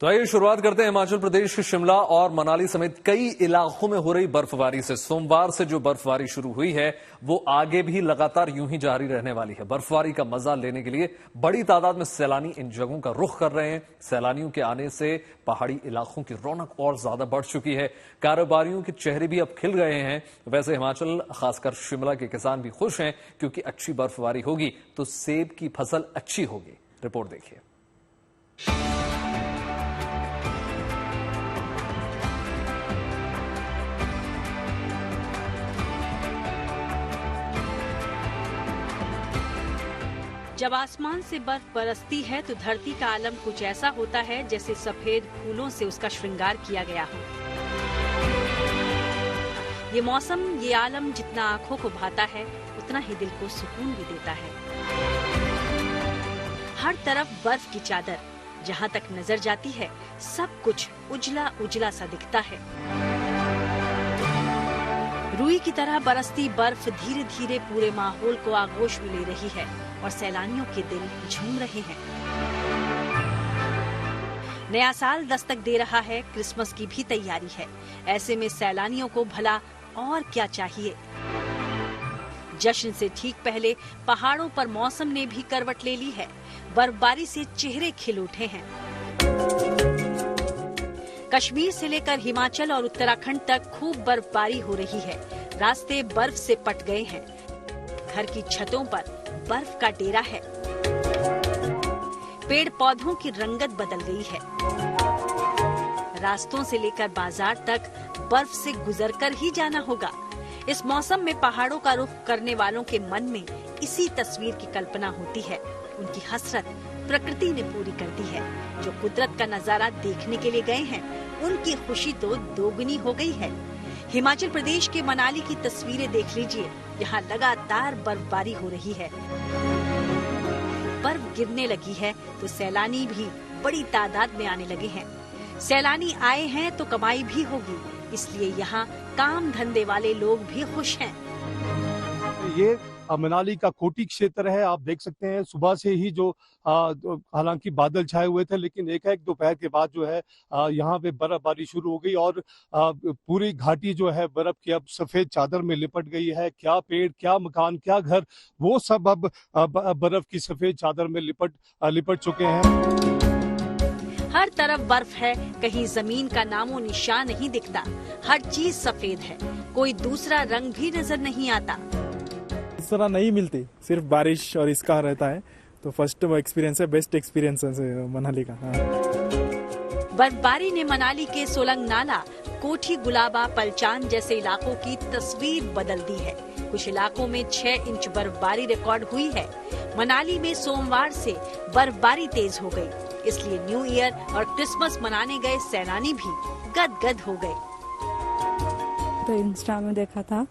तो आइए शुरुआत करते हैं हिमाचल प्रदेश के शिमला और मनाली समेत कई इलाकों में हो रही बर्फबारी से। सोमवार से जो बर्फबारी शुरू हुई है वो आगे भी लगातार यूं ही जारी रहने वाली है। बर्फबारी का मजा लेने के लिए बड़ी तादाद में सैलानी इन जगहों का रुख कर रहे हैं। सैलानियों के आने से पहाड़ी इलाकों की रौनक और ज्यादा बढ़ चुकी है। कारोबारियों के चेहरे भी अब खिल रहे हैं। वैसे हिमाचल खासकर शिमला के किसान भी खुश हैं क्योंकि अच्छी बर्फबारी होगी तो सेब की फसल अच्छी होगी। रिपोर्ट देखिए। जब आसमान से बर्फ बरसती है तो धरती का आलम कुछ ऐसा होता है जैसे सफेद फूलों से उसका श्रृंगार किया गया हो। ये मौसम, ये आलम जितना आंखों को भाता है उतना ही दिल को सुकून भी देता है। हर तरफ बर्फ की चादर, जहाँ तक नजर जाती है सब कुछ उजला उजला सा दिखता है। रुई की तरह बरसती बर्फ धीरे धीरे पूरे माहौल को आगोश में ले रही है और सैलानियों के दिल झूम रहे हैं। नया साल दस्तक दे रहा है, क्रिसमस की भी तैयारी है। ऐसे में सैलानियों को भला और क्या चाहिए। जश्न से ठीक पहले पहाड़ों पर मौसम ने भी करवट ले ली है। बर्फबारी से चेहरे खिल उठे हैं। कश्मीर से लेकर हिमाचल और उत्तराखंड तक खूब बर्फबारी हो रही है। रास्ते बर्फ से पट गए हैं। घर की छतों पर बर्फ का डेरा है। पेड़ पौधों की रंगत बदल गई है। रास्तों से लेकर बाजार तक बर्फ से गुजरकर ही जाना होगा। इस मौसम में पहाड़ों का रुख करने वालों के मन में इसी तस्वीर की कल्पना होती है। उनकी हसरत प्रकृति ने पूरी कर दी है। जो कुदरत का नजारा देखने के लिए गए हैं उनकी खुशी तो दोगुनी हो गई है। हिमाचल प्रदेश के मनाली की तस्वीरें देख लीजिए। यहाँ लगातार बर्फबारी हो रही है। बर्फ गिरने लगी है तो सैलानी भी बड़ी तादाद में आने लगे हैं। सैलानी आए हैं तो कमाई भी होगी, इसलिए यहाँ काम धंधे वाले लोग भी खुश हैं। ये मनाली का कोटी क्षेत्र है। आप देख सकते हैं सुबह से ही जो हालांकि बादल छाए हुए थे, लेकिन एकाएक दोपहर के बाद जो है यहाँ पे बर्फबारी शुरू हो गई और पूरी घाटी जो है बर्फ की अब सफेद चादर में लिपट गई है। क्या पेड़, क्या मकान, क्या घर, वो सब अब बर्फ की सफेद चादर में लिपट चुके हैं। हर तरफ बर्फ है, कहीं जमीन का नामो निशान नहीं दिखता। हर चीज सफेद है, कोई दूसरा रंग भी नजर नहीं आता। इस तरह नहीं मिलती, सिर्फ बारिश और इसका रहता है। तो फर्स्ट एक्सपीरियंस है, बेस्ट एक्सपीरियंस है मनाली का। बर्फबारी ने मनाली के सोलंग नाला, कोठी गुलाबा, पलचान जैसे इलाकों की तस्वीर बदल दी है। कुछ इलाकों में 6 इंच बर्फबारी रिकॉर्ड हुई है। मनाली में सोमवार से बर्फबारी तेज हो गई, इसलिए न्यू ईयर और क्रिसमस मनाने गए सैलानी भी गदगद हो गए। तो इंस्टा में देखा था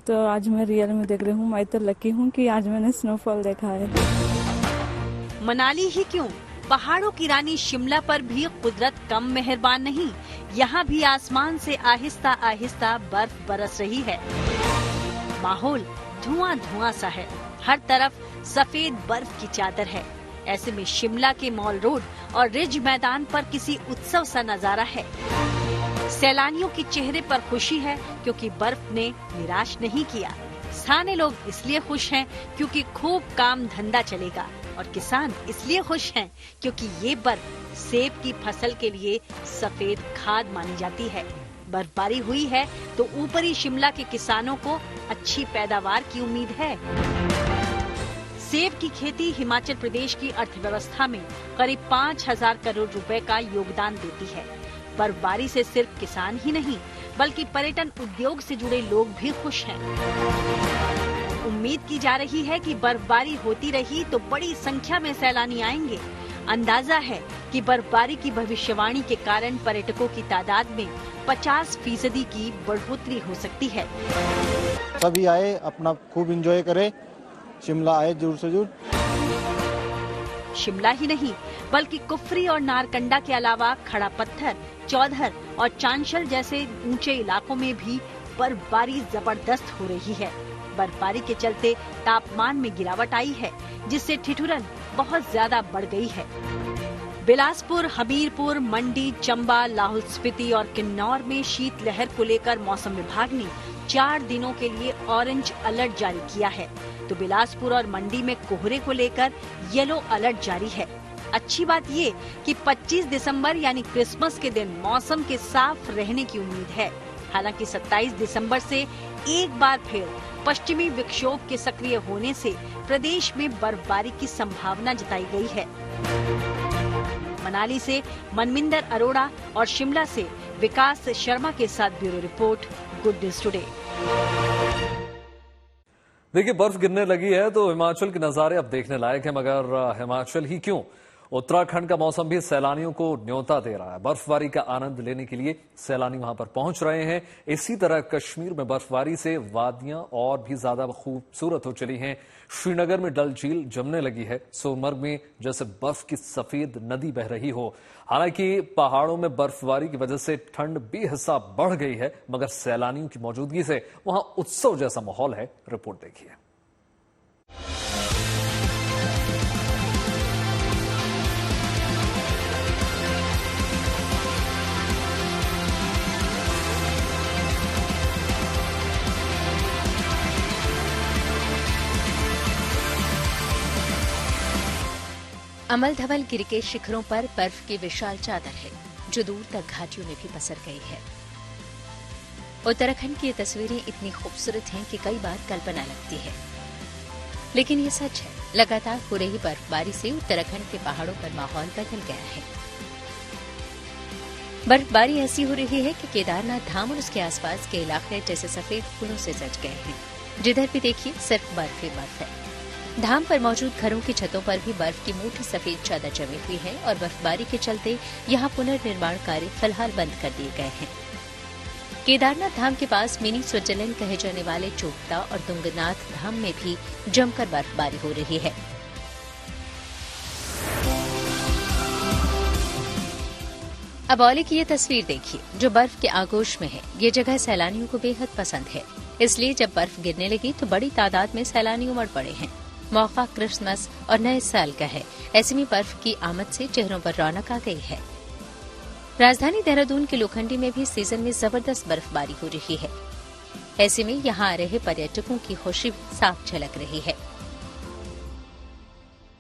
तो आज मैं रियल में देख रही हूँ। मैं तो लकी हूँ कि आज मैंने स्नोफॉल देखा है। मनाली ही क्यों, पहाड़ों की रानी शिमला पर भी कुदरत कम मेहरबान नहीं। यहाँ भी आसमान से आहिस्ता आहिस्ता बर्फ बरस रही है। माहौल धुआं धुआं सा है। हर तरफ सफेद बर्फ की चादर है। ऐसे में शिमला के मॉल रोड और रिज मैदान पर किसी उत्सव सा नजारा है। सैलानियों के चेहरे पर खुशी है क्योंकि बर्फ ने निराश नहीं किया। स्थानीय लोग इसलिए खुश हैं क्योंकि खूब काम धंधा चलेगा और किसान इसलिए खुश हैं क्योंकि ये बर्फ सेब की फसल के लिए सफेद खाद मानी जाती है। बर्फबारी हुई है तो ऊपरी शिमला के किसानों को अच्छी पैदावार की उम्मीद है। सेब की खेती हिमाचल प्रदेश की अर्थव्यवस्था में करीब 5,000 करोड़ रुपए का योगदान देती है। बर्फबारी से सिर्फ किसान ही नहीं बल्कि पर्यटन उद्योग से जुड़े लोग भी खुश हैं। उम्मीद की जा रही है कि बर्फबारी होती रही तो बड़ी संख्या में सैलानी आएंगे। अंदाजा है कि बर्फबारी की भविष्यवाणी के कारण पर्यटकों की तादाद में 50% की बढ़ोतरी हो सकती है। सभी आए, अपना खूब एंजॉय करे, शिमला आए जरूर से जरूर। शिमला ही नहीं बल्कि कुफरी और नारकंडा के अलावा खड़ा पत्थर, चौधर और चांशल जैसे ऊंचे इलाकों में भी बर्फबारी जबरदस्त हो रही है। बर्फबारी के चलते तापमान में गिरावट आई है जिससे ठिठुरन बहुत ज्यादा बढ़ गई है। बिलासपुर, हमीरपुर, मंडी, चंबा, लाहौल स्पीति और किन्नौर में शीतलहर को लेकर मौसम विभाग ने 4 दिनों के लिए ऑरेंज अलर्ट जारी किया है, तो बिलासपुर और मंडी में कोहरे को लेकर येलो अलर्ट जारी है। अच्छी बात ये कि 25 दिसंबर यानी क्रिसमस के दिन मौसम के साफ रहने की उम्मीद है। हालांकि 27 दिसंबर से एक बार फिर पश्चिमी विक्षोभ के सक्रिय होने से प्रदेश में बर्फबारी की संभावना जताई गई है। मनाली से मनमिंदर अरोड़ा और शिमला से विकास शर्मा के साथ bureau report, good news today. देखिए, बर्फ गिरने लगी है तो हिमाचल के नजारे अब देखने लायक हैं, मगर हिमाचल ही क्यों, उत्तराखंड का मौसम भी सैलानियों को न्योता दे रहा है। बर्फबारी का आनंद लेने के लिए सैलानी वहां पर पहुंच रहे हैं। इसी तरह कश्मीर में बर्फबारी से वादियां और भी ज्यादा खूबसूरत हो चली हैं। श्रीनगर में डल झील जमने लगी है। सोनमर्ग में जैसे बर्फ की सफेद नदी बह रही हो। हालांकि पहाड़ों में बर्फबारी की वजह से ठंड बेहिसाब बढ़ गई है, मगर सैलानियों की मौजूदगी से वहां उत्सव जैसा माहौल है। रिपोर्ट देखिए। अमल धवल गिर के शिखरों पर बर्फ की विशाल चादर है, जो दूर तक घाटियों में भी पसर गई है। उत्तराखंड की ये तस्वीरें इतनी खूबसूरत हैं कि कई बार कल्पना लगती है, लेकिन ये सच है। लगातार हो रही बर्फबारी से उत्तराखंड के पहाड़ों पर माहौल बदल गया है। बर्फबारी ऐसी हो रही है कि केदारनाथ धाम और उसके आसपास के इलाके जैसे सफेद फूलों से सज गए हैं। जिधर भी देखिए सिर्फ बर्फ ही बर्फ है। धाम पर मौजूद घरों की छतों पर भी बर्फ की मोटी सफेद चादर जमी हुई है और बर्फबारी के चलते यहाँ पुनर्निर्माण कार्य फिलहाल बंद कर दिए गए हैं। केदारनाथ धाम के पास मिनी स्विट्जरलैंड कहे जाने वाले चोपता और तुंगनाथ धाम में भी जमकर बर्फबारी हो रही है। अब औली की ये तस्वीर देखिए, जो बर्फ के आगोश में है। ये जगह सैलानियों को बेहद पसंद है, इसलिए जब बर्फ गिरने लगी तो बड़ी तादाद में सैलानी उमड़ पड़े हैं। मौका क्रिसमस और नए साल का है, ऐसे में बर्फ की आमद से चेहरों पर रौनक आ गई है। राजधानी देहरादून के लोखंडी में भी सीजन में जबरदस्त बर्फबारी हो रही है। ऐसे में यहाँ आ रहे पर्यटकों की खुशी साफ झलक रही है।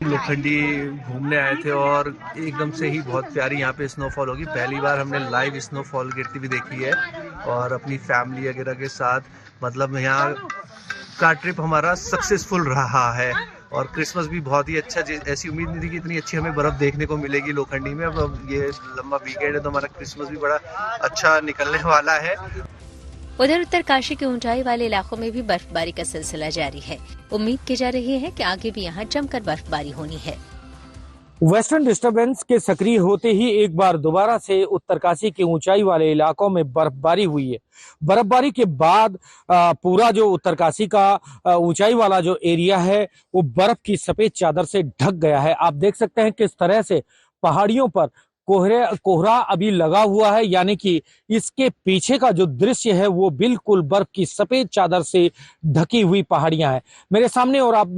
लोखंडी घूमने आए थे और एकदम से ही बहुत प्यारी यहाँ पे स्नोफॉल होगी। पहली बार हमने लाइव स्नोफॉल गिरती हुई देखी है और अपनी फैमिली वगैरह के साथ, मतलब यहाँ का ट्रिप हमारा सक्सेसफुल रहा है। और क्रिसमस भी बहुत ही अच्छा, ऐसी उम्मीद नहीं थी कि इतनी अच्छी हमें बर्फ देखने को मिलेगी लोखंडी में। अब ये लंबा वीकेंड है तो हमारा क्रिसमस भी बड़ा अच्छा निकलने वाला है। उधर उत्तरकाशी के ऊंचाई वाले इलाकों में भी बर्फबारी का सिलसिला जारी है। उम्मीद की जा रही है कि आगे भी यहाँ जमकर बर्फबारी होनी है। वेस्टर्न डिस्टर्बेंस के सक्रिय होते ही एक बार दोबारा से उत्तरकाशी के ऊंचाई वाले इलाकों में बर्फबारी हुई है। बर्फबारी के बाद पूरा जो उत्तरकाशी का ऊंचाई वाला जो एरिया है वो बर्फ की सफेद चादर से ढक गया है। आप देख सकते हैं किस तरह से पहाड़ियों पर कोहरा अभी लगा हुआ है, यानी कि इसके पीछे का जो दृश्य है वो बिल्कुल बर्फ की सफेद चादर से ढकी हुई पहाड़ियां हैं मेरे सामने। और आप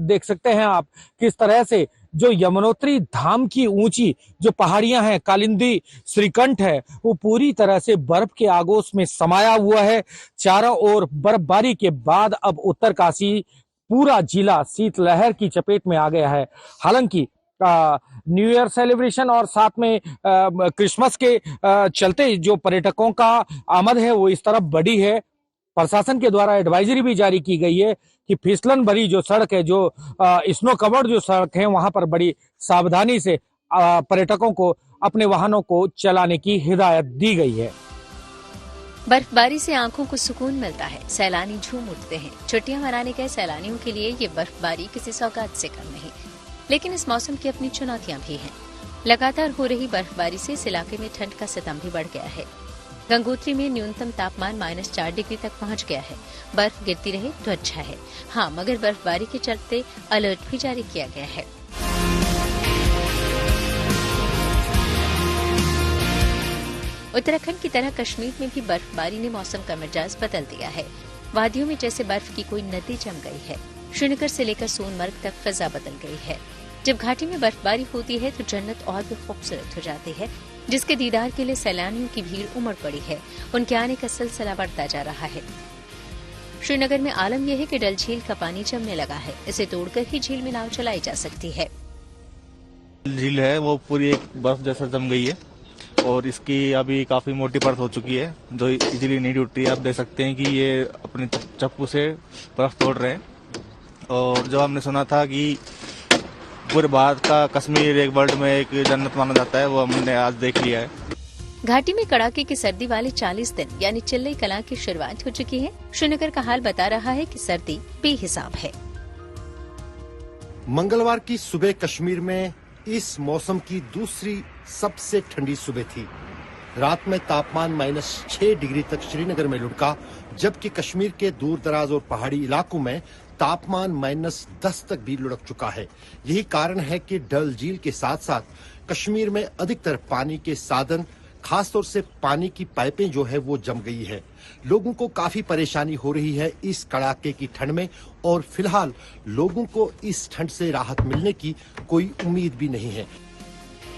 देख सकते हैं आप किस तरह से जो यमुनोत्री धाम की ऊंची जो पहाड़ियां हैं, कालिंदी, श्रीकंठ है, वो पूरी तरह से बर्फ के आगोश में समाया हुआ है। चारों ओर बर्फबारी के बाद अब उत्तरकाशी पूरा जिला शीतलहर की चपेट में आ गया है। हालांकि न्यू ईयर सेलिब्रेशन और साथ में क्रिसमस के चलते जो पर्यटकों का आमद है वो इस तरफ बढ़ी है। प्रशासन के द्वारा एडवाइजरी भी जारी की गई है कि फिसलन भरी जो सड़क है, जो स्नो कवर्ड जो सड़क है, वहां पर बड़ी सावधानी से पर्यटकों को अपने वाहनों को चलाने की हिदायत दी गई है। बर्फबारी से आंखों को सुकून मिलता है, सैलानी झूम उठते हैं। छुट्टियां मनाने गए सैलानियों के लिए ये बर्फबारी किसी सौगात से कम नहीं, लेकिन इस मौसम की अपनी चुनौतियां भी हैं। लगातार हो रही बर्फबारी से इस इलाके में ठंड का सितम भी बढ़ गया है। गंगोत्री में न्यूनतम तापमान -4 डिग्री तक पहुंच गया है। बर्फ गिरती रहे तो अच्छा है, हाँ, मगर बर्फबारी के चलते अलर्ट भी जारी किया गया है। उत्तराखंड की तरह कश्मीर में भी बर्फबारी ने मौसम का मिजाज बदल दिया है। वादियों में जैसे बर्फ की कोई नदी जम गई है। श्रीनगर से लेकर सोनमर्ग तक फिजा बदल गई है। जब घाटी में बर्फबारी होती है तो जन्नत और भी खूबसूरत हो जाती है, जिसके दीदार के लिए सैलानियों की भीड़ उमड़ पड़ी है। उनके आने का सिलसिला बढ़ता जा रहा है। श्रीनगर में आलम यह है कि डल झील का पानी जमने लगा है। इसे तोड़कर ही झील में नाव चलाई जा सकती है। झील है वो पूरी एक बर्फ जैसा जम गई है और इसकी अभी काफी मोटी परत हो चुकी है जो इजीली नहीं टूट रही है। आप देख सकते हैं कि ये अपने चप्पू से बर्फ तोड़ रहे हैं। और जो हमने सुना था कि पूरे भारत का कश्मीर एक वर्ल्ड में एक जन्नत माना जाता है, वो हमने आज देख लिया है। घाटी में कड़ाके की सर्दी वाले 40 दिन यानी चिल्लई कलां की शुरुआत हो चुकी है। श्रीनगर का हाल बता रहा है कि सर्दी बेहिसाब है। मंगलवार की सुबह कश्मीर में इस मौसम की दूसरी सबसे ठंडी सुबह थी। रात में तापमान -6 डिग्री तक श्रीनगर में लुढ़का, जबकि कश्मीर के दूर दराज और पहाड़ी इलाकों में तापमान -10 तक भी लुढ़क चुका है। यही कारण है कि डल झील के साथ साथ कश्मीर में अधिकतर पानी के साधन, खासतौर से पानी की पाइपें जो है वो जम गई है। लोगों को काफी परेशानी हो रही है इस कड़ाके की ठंड में और फिलहाल लोगों को इस ठंड से राहत मिलने की कोई उम्मीद भी नहीं है।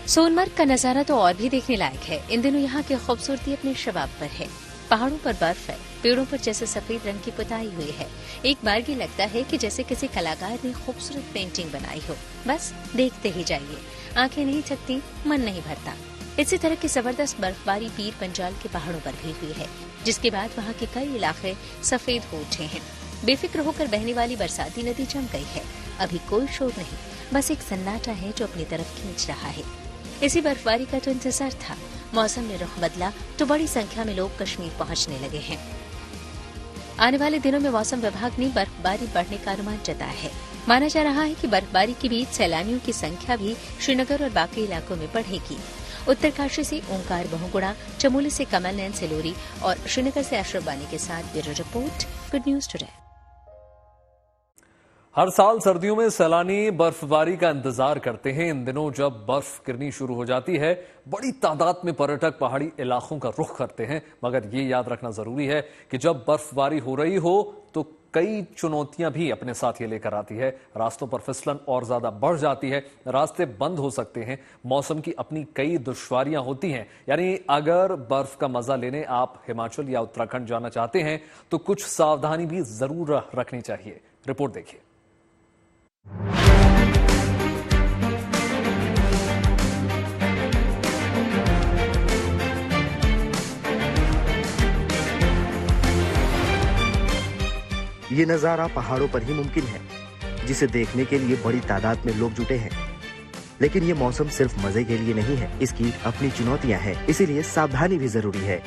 सोनमर्ग का नजारा तो और भी देखने लायक है। इन दिनों यहाँ की खूबसूरती अपने शबाब पर है। पहाड़ों पर बर्फ है, पेड़ों पर जैसे सफेद रंग की पुताई हुई है। एक बार ये लगता है कि जैसे किसी कलाकार ने खूबसूरत पेंटिंग बनाई हो। बस देखते ही जाइए, आंखें नहीं थकती, मन नहीं भरता। इसी तरह की जबरदस्त बर्फबारी पीर पंजाल के पहाड़ों पर भी हुई है, जिसके बाद वहाँ के कई इलाके सफेद हो उठे हैं। बेफिक्र होकर बहने वाली बरसाती नदी जम गई है। अभी कोई शोर नहीं, बस एक सन्नाटा है जो अपनी तरफ खींच रहा है। इसी बर्फबारी का तो इंतजार था। मौसम ने रुख बदला तो बड़ी संख्या में लोग कश्मीर पहुंचने लगे हैं। आने वाले दिनों में मौसम विभाग ने बर्फबारी बढ़ने का अनुमान जताया है। माना जा रहा है कि बर्फबारी के बीच सैलानियों की संख्या भी श्रीनगर और बाकी इलाकों में बढ़ेगी। उत्तरकाशी से ओंकार बहुगुणा, चमोली से कमल नैन सिलोरी और श्रीनगर से अशरफ वानी के साथ bureau report, good news today. हर साल सर्दियों में सैलानी बर्फबारी का इंतजार करते हैं। इन दिनों जब बर्फ गिरनी शुरू हो जाती है, बड़ी तादाद में पर्यटक पहाड़ी इलाकों का रुख करते हैं। मगर ये याद रखना जरूरी है कि जब बर्फबारी हो रही हो तो कई चुनौतियां भी अपने साथ ये लेकर आती है। रास्तों पर फिसलन और ज्यादा बढ़ जाती है, रास्ते बंद हो सकते हैं, मौसम की अपनी कई दुश्वारियां होती हैं। यानी अगर बर्फ का मजा लेने आप हिमाचल या उत्तराखंड जाना चाहते हैं तो कुछ सावधानी भी जरूर रखनी चाहिए। रिपोर्ट देखिए। ये नजारा पहाड़ों पर ही मुमकिन है, जिसे देखने के लिए बड़ी तादाद में लोग जुटे हैं। लेकिन ये मौसम सिर्फ मजे के लिए नहीं है, इसकी अपनी चुनौतियां हैं, इसीलिए सावधानी भी जरूरी है।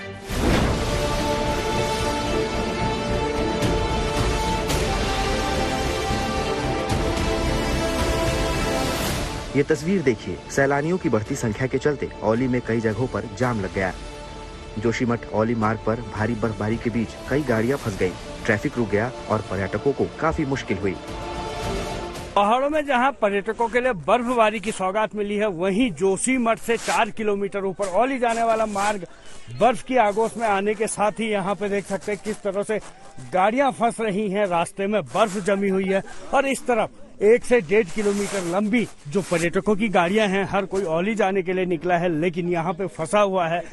ये तस्वीर देखिए। सैलानियों की बढ़ती संख्या के चलते औली में कई जगहों पर जाम लग गया। जोशीमठ औली मार्ग पर भारी बर्फबारी के बीच कई गाड़ियां फंस गईं, ट्रैफिक रुक गया और पर्यटकों को काफी मुश्किल हुई। पहाड़ों में जहां पर्यटकों के लिए बर्फबारी की सौगात मिली है, वहीं जोशीमठ से 4 किलोमीटर ऊपर औली जाने वाला मार्ग बर्फ की आगोश में आने के साथ ही यहाँ पे देख सकते हैं किस तरह से गाड़ियां फंस रही हैं। रास्ते में बर्फ जमी हुई है और इस तरफ 1 से 1.5 किलोमीटर लंबी जो पर्यटकों की गाड़ियां हैं, हर कोई औली जाने के लिए निकला है, लेकिन यहाँ पे फंसा हुआ है।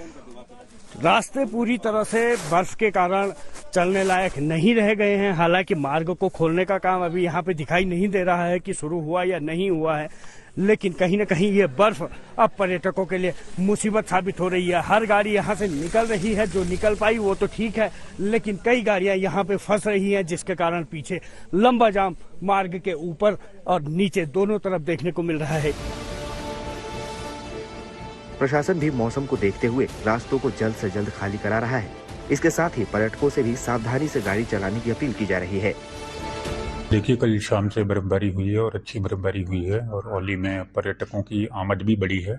रास्ते पूरी तरह से बर्फ के कारण चलने लायक नहीं रह गए हैं। हालांकि मार्ग को खोलने का काम अभी यहाँ पे दिखाई नहीं दे रहा है कि शुरू हुआ या नहीं हुआ है, लेकिन कहीं न कहीं ये बर्फ अब पर्यटकों के लिए मुसीबत साबित हो रही है। हर गाड़ी यहाँ से निकल रही है, जो निकल पाई वो तो ठीक है, लेकिन कई गाड़ियां यहाँ पे फंस रही हैं, जिसके कारण पीछे लंबा जाम मार्ग के ऊपर और नीचे दोनों तरफ देखने को मिल रहा है। प्रशासन भी मौसम को देखते हुए रास्तों को जल्द से जल्द खाली करा रहा है। इसके साथ ही पर्यटकों से भी सावधानी से गाड़ी चलाने की अपील की जा रही है। देखिए, कल शाम से बर्फबारी हुई है और अच्छी बर्फबारी हुई है और औली में पर्यटकों की आमद भी बढ़ी है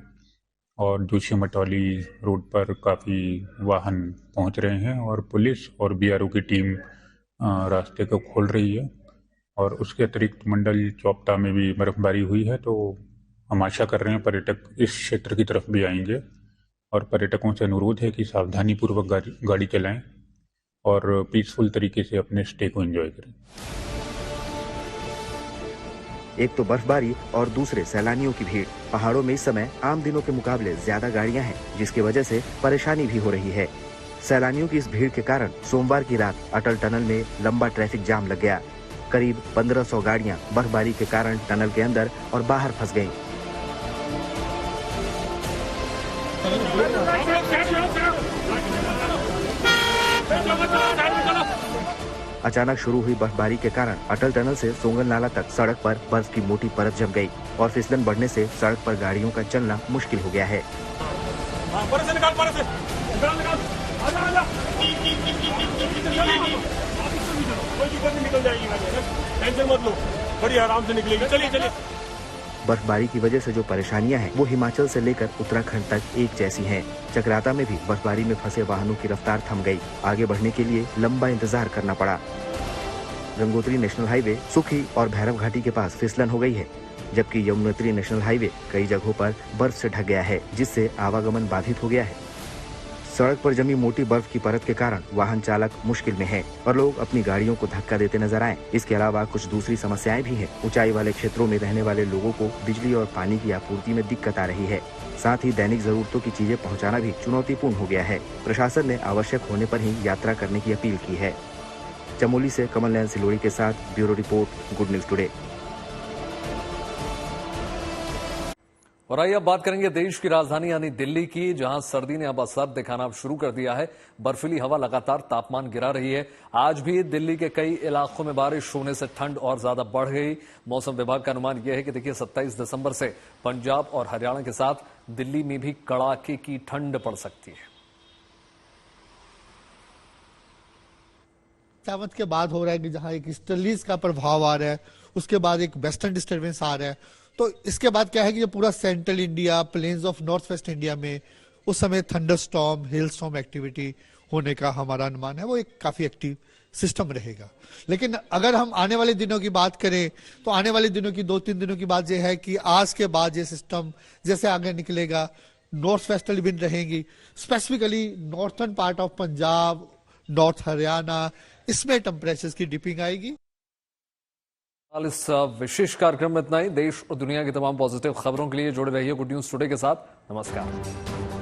और जोशीमठ औली रोड पर काफ़ी वाहन पहुंच रहे हैं और पुलिस और बीआरओ की टीम रास्ते को खोल रही है। और उसके अतिरिक्त मंडल चौपटा में भी बर्फबारी हुई है, तो हम आशा कर रहे हैं पर्यटक इस क्षेत्र की तरफ भी आएंगे और पर्यटकों से अनुरोध है कि सावधानी पूर्वक गाड़ी चलाएं और पीसफुल तरीके से अपने स्टे को एंजॉय करें। एक तो बर्फबारी और दूसरे सैलानियों की भीड़। पहाड़ों में इस समय आम दिनों के मुकाबले ज्यादा गाड़ियां हैं, जिसकी वजह से परेशानी भी हो रही है। सैलानियों की इस भीड़ के कारण सोमवार की रात अटल टनल में लंबा ट्रैफिक जाम लग गया। करीब 1500 गाड़ियां बर्फबारी के कारण टनल के अंदर और बाहर फंस गयीं। अचानक शुरू हुई बर्फबारी के कारण अटल टनल से सोंगल नाला तक सड़क पर बर्फ की मोटी परत जम गई और फिसलन बढ़ने से सड़क पर गाड़ियों का चलना मुश्किल हो गया है। बर्फबारी की वजह से जो परेशानियां हैं, वो हिमाचल से लेकर उत्तराखंड तक एक जैसी हैं। चक्राता में भी बर्फबारी में फंसे वाहनों की रफ्तार थम गई। आगे बढ़ने के लिए लंबा इंतजार करना पड़ा। गंगोत्री नेशनल हाईवे सुखी और भैरव घाटी के पास फिसलन हो गई है, जबकि यमुनोत्री नेशनल हाईवे कई जगहों पर बर्फ से ढक गया है, जिससे आवागमन बाधित हो गया है। सड़क पर जमी मोटी बर्फ की परत के कारण वाहन चालक मुश्किल में है और लोग अपनी गाड़ियों को धक्का देते नजर आए। इसके अलावा कुछ दूसरी समस्याएं भी हैं। ऊंचाई वाले क्षेत्रों में रहने वाले लोगों को बिजली और पानी की आपूर्ति में दिक्कत आ रही है। साथ ही दैनिक जरूरतों की चीजें पहुंचाना भी चुनौतीपूर्ण हो गया है। प्रशासन ने आवश्यक होने पर ही यात्रा करने की अपील की है। चमोली से कमल नयन सिलोड़ी के साथ bureau report, good news today. और आइए अब बात करेंगे देश की राजधानी यानी दिल्ली की, जहां सर्दी ने अब असर दिखाना शुरू कर दिया है। बर्फीली हवा लगातार तापमान गिरा रही है। आज भी दिल्ली के कई इलाकों में बारिश होने से ठंड और ज्यादा बढ़ गई। मौसम विभाग का अनुमान यह है कि देखिए 27 दिसंबर से पंजाब और हरियाणा के साथ दिल्ली में भी कड़ाके की ठंड पड़ सकती है। सावत के बाद हो रहा है कि जहां एक ईस्टर्लीज का प्रभाव आ रहा है, उसके बाद एक वेस्टर्न डिस्टर्बेंस आ रहा है। तो इसके बाद क्या है कि जो पूरा central India, plains of north west India में उस समय थंडरस्टॉर्म, हेलस्टॉर्म एक्टिविटी होने का हमारा अनुमान है। वो एक काफी एक्टिव सिस्टम रहेगा। लेकिन अगर हम आने वाले दिनों की बात करें तो आने वाले दिनों की 2-3 दिनों की बात यह है कि आज के बाद ये सिस्टम जैसे आगे निकलेगा, नॉर्थ वेस्टर्ली विंड रहेंगी, specifically northern part of Punjab, north Haryana, इसमें टेम्परेचर की डिपिंग आएगी। इस विशेष कार्यक्रम में इतना ही। देश और दुनिया की तमाम पॉजिटिव खबरों के लिए जुड़े रहिए गुड न्यूज टुडे के साथ। नमस्कार।